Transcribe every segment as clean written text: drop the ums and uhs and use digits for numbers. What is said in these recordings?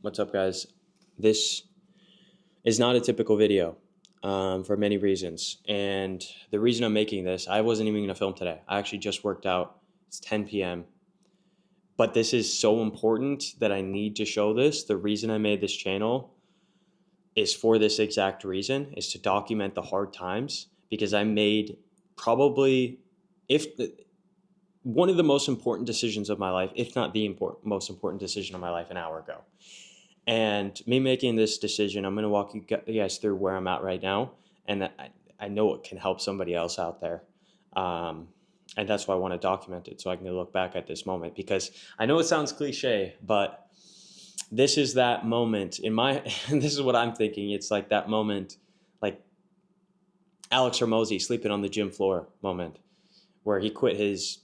What's up, guys? This is not a typical video for many reasons. And the reason I'm making this, I wasn't even going to film today. I actually just worked out. It's 10 p.m. But this is so important that I need to show this. The reason I made this channel is for this exact reason, is to document the hard times, because I made probably, one of the most important decisions of my life, if not the most important decision of my life, an hour ago. And me making this decision, I'm going to walk you guys through where I'm at right now. And I know it can help somebody else out there. And that's why I want to document it, so I can look back at this moment. Because I know it sounds cliche, but this is that moment in my, and this is what I'm thinking. It's like that moment, like Alex Hormozi sleeping on the gym floor moment, where he quit his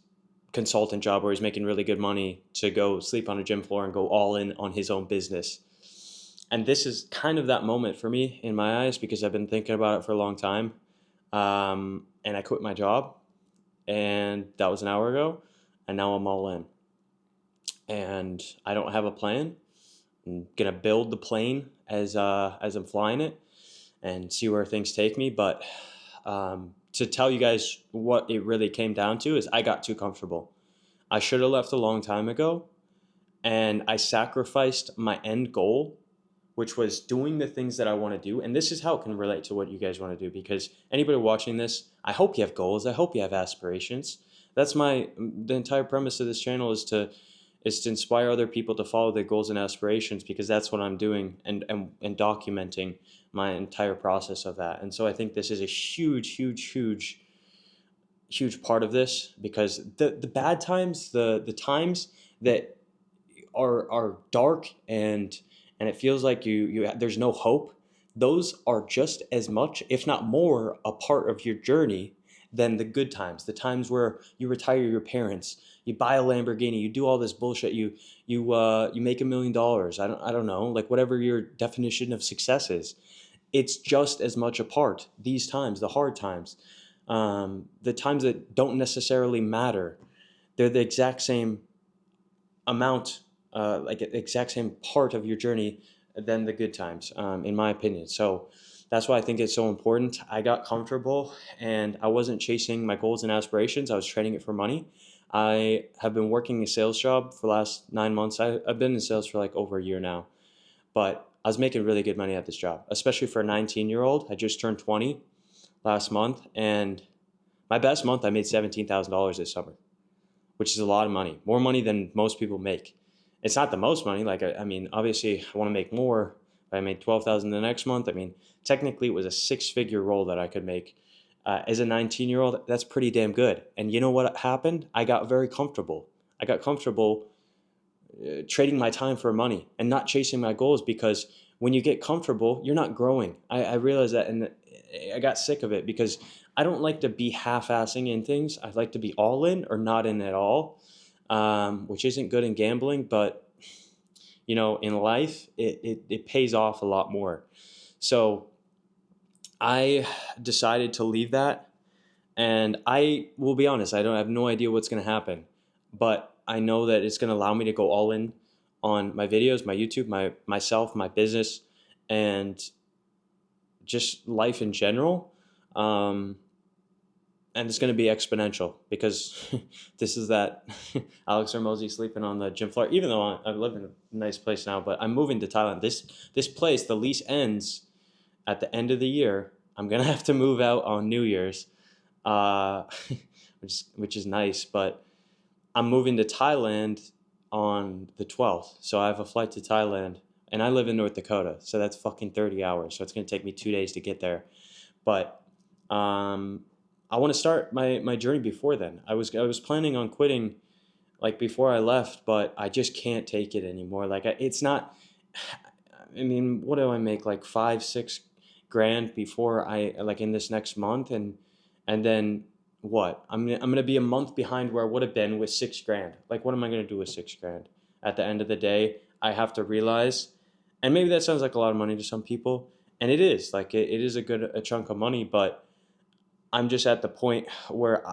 consultant job where he's making really good money to go sleep on a gym floor and go all in on his own business. And this is kind of that moment for me in my eyes, because I've been thinking about it for a long time. And I quit my job, and that was an hour ago, and now I'm all in. And I don't have a plan. I'm gonna build the plane as I'm flying it and see where things take me. But to tell you guys what it really came down to is I got too comfortable. I should have left a long time ago, and I sacrificed my end goal, which was doing the things that I want to do. And this is how it can relate to what you guys want to do, because anybody watching this, I hope you have goals. I hope you have aspirations. That's the entire premise of this channel, is to inspire other people to follow their goals and aspirations, because that's what I'm doing, and documenting my entire process of that. And so I think this is a huge part of this, because the bad times, the times that are dark and it feels like there's no hope, those are just as much, if not more, a part of your journey than the good times. The times where you retire your parents, you buy a Lamborghini, you do all this bullshit, you make $1 million. I don't know, like whatever your definition of success is. It's just as much a part. These times, the hard times, the times that don't necessarily matter, they're the exact same amount, like the exact same part of your journey than the good times, in my opinion. So that's why I think it's so important. I got comfortable, and I wasn't chasing my goals and aspirations. I was trading it for money. I have been working a sales job for the last 9 months. I've been in sales for like over a year now, but I was making really good money at this job, especially for a 19-year-old. I just turned 20 last month, and my best month, I made $17,000 this summer, which is a lot of money, more money than most people make. It's not the most money. Like, I mean, obviously I want to make more, but I made $12,000 the next month. I mean, technically it was a 6-figure role that I could make. As a 19-year-old, that's pretty damn good. And you know what happened? I got very comfortable. I got comfortable trading my time for money and not chasing my goals, because when you get comfortable, you're not growing. I realized that, and I got sick of it, because I don't like to be half-assing in things. I like to be all in or not in at all, which isn't good in gambling, but you know, in life, it pays off a lot more. So I decided to leave that, and I will be honest, I have no idea what's going to happen, but I know that it's going to allow me to go all in on my videos, my YouTube, myself, my business, and just life in general. And it's going to be exponential, because this is that Alex Hormozi sleeping on the gym floor, even though I live in a nice place now, but I'm moving to Thailand. This place, the lease ends at the end of the year. I'm going to have to move out on New Year's, which is nice, but I'm moving to Thailand on the 12th. So I have a flight to Thailand, and I live in North Dakota, so that's fucking 30 hours. So it's going to take me 2 days to get there. But I want to start my journey before then. I was planning on quitting like before I left, but I just can't take it anymore. Like it's not, I mean, what do I make, like 5-6 grand before like in this next month, and then what? I'm gonna be a month behind where I would have been with 6 grand. Like, what am I gonna do with 6 grand? At the end of the day, I have to realize, and maybe that sounds like a lot of money to some people, and it is, like it is a chunk of money, but I'm just at the point where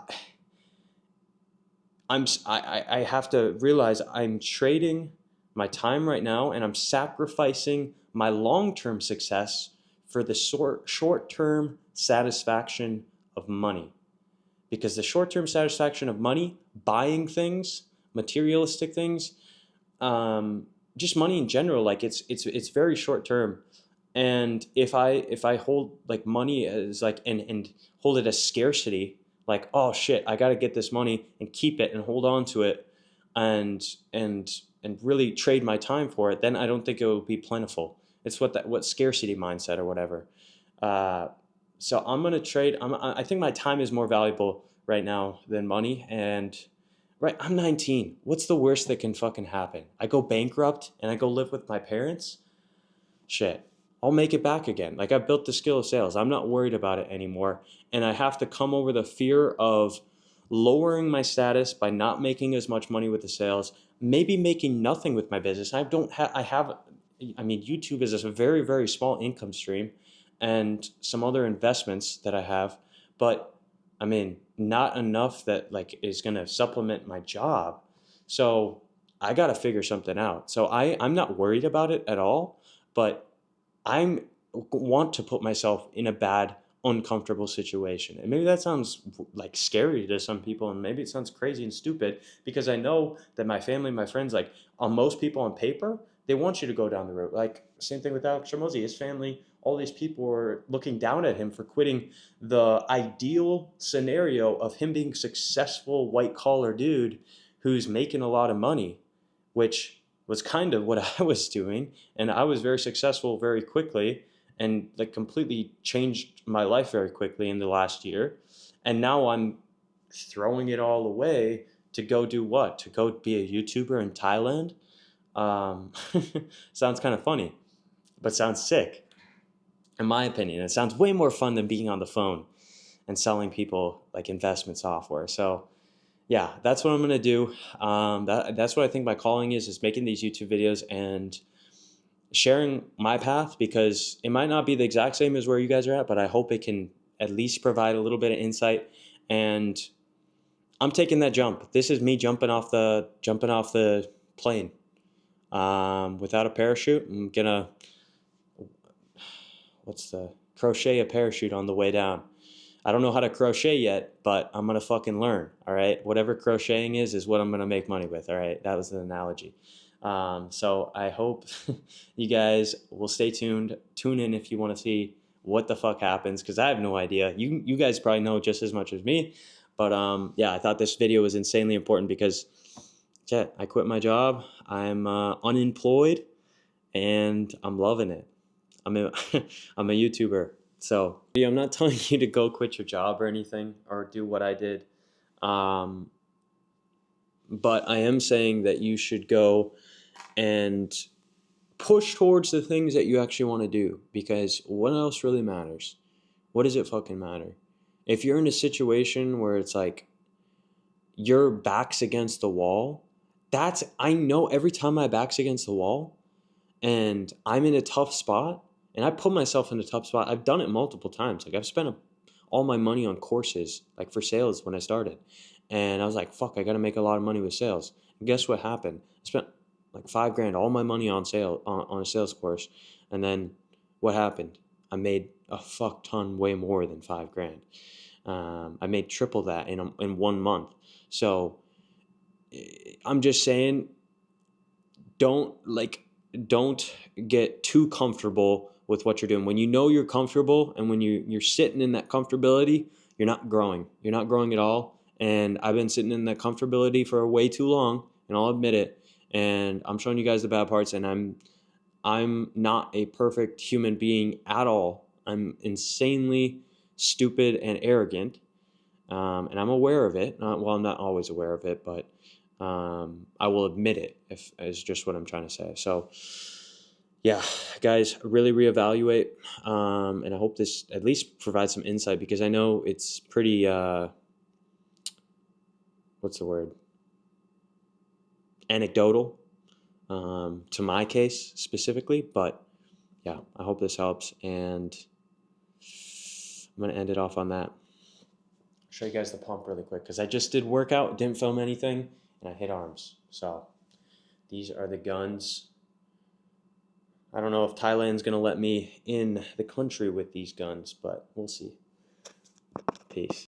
I have to realize I'm trading my time right now, and I'm sacrificing my long-term success for the short-term satisfaction of money. Because the short-term satisfaction of money, buying things, materialistic things, just money in general, like it's very short-term. And if I hold like money as like and hold it as scarcity, like, oh shit, I got to get this money and keep it and hold on to it, and and and really trade my time for it, then I don't think it will be plentiful. It's what scarcity mindset or whatever. Uh, so I'm gonna trade. I think my time is more valuable right now than money. And right, I'm 19. What's the worst that can fucking happen? I go bankrupt and I go live with my parents. Shit, I'll make it back again. Like, I've built the skill of sales. I'm not worried about it anymore. And I have to come over the fear of lowering my status by not making as much money with the sales, maybe making nothing with my business. I mean, YouTube is a very, very small income stream and some other investments that I have, but I mean, not enough that like is going to supplement my job. So I got to figure something out. So I'm not worried about it at all, but I want to put myself in a bad, uncomfortable situation. And maybe that sounds like scary to some people, and maybe it sounds crazy and stupid, because I know that my family, my friends, like on most people on paper, they want you to go down the road. Like same thing with Alex Ramosi, his family, all these people were looking down at him for quitting the ideal scenario of him being successful white collar dude who's making a lot of money, which was kind of what I was doing. And I was very successful very quickly and like completely changed my life very quickly in the last year. And now I'm throwing it all away to go do what? To go be a YouTuber in Thailand? Um, sounds kind of funny, but sounds sick. In my opinion, it sounds way more fun than being on the phone and selling people like investment software. So yeah, that's what I'm gonna do. That's what I think my calling is making these YouTube videos and sharing my path, because it might not be the exact same as where you guys are at, but I hope it can at least provide a little bit of insight. And I'm taking that jump. This is me jumping off the plane without a parachute. I'm gonna crochet a parachute on the way down. I don't know how to crochet yet, but I'm gonna fucking learn. All right, whatever crocheting is what I'm gonna make money with. All right, that was the analogy. So I hope you guys will stay tuned. Tune in if you want to see what the fuck happens, because I have no idea. You guys probably know just as much as me, but yeah, I thought this video was insanely important because, yeah, I quit my job. I'm unemployed, and I'm loving it. I'm a I'm a YouTuber. So I'm not telling you to go quit your job or anything or do what I did. Um, but I am saying that you should go and push towards the things that you actually want to do, because what else really matters? What does it fucking matter? If you're in a situation where it's like your back's against the wall, I know every time my back's against the wall and I'm in a tough spot, and I put myself in a tough spot. I've done it multiple times. Like, I've spent all my money on courses, like for sales when I started. And I was like, fuck, I got to make a lot of money with sales. And guess what happened? I spent like $5,000, all my money on a sales course. And then what happened? I made a fuck ton way more than $5,000. I made triple that in 1 month. So I'm just saying, don't get too comfortable with what you're doing. When you know you're comfortable and when you're sitting in that comfortability, you're not growing. You're not growing at all. And I've been sitting in that comfortability for way too long, and I'll admit it. And I'm showing you guys the bad parts, and I'm not a perfect human being at all. I'm insanely stupid and arrogant, and I'm aware of it. Well, I'm not always aware of it, but I will admit it, if is just what I'm trying to say. So yeah, guys, really reevaluate, and I hope this at least provides some insight, because I know it's pretty what's the word, anecdotal, to my case specifically. But yeah, I hope this helps, and I'm gonna end it off on that. I'll show you guys the pump really quick, because I just did workout, didn't film anything, and I hit arms. So These are the guns. I don't know if Thailand's going to let me in the country with these guns, but we'll see. Peace.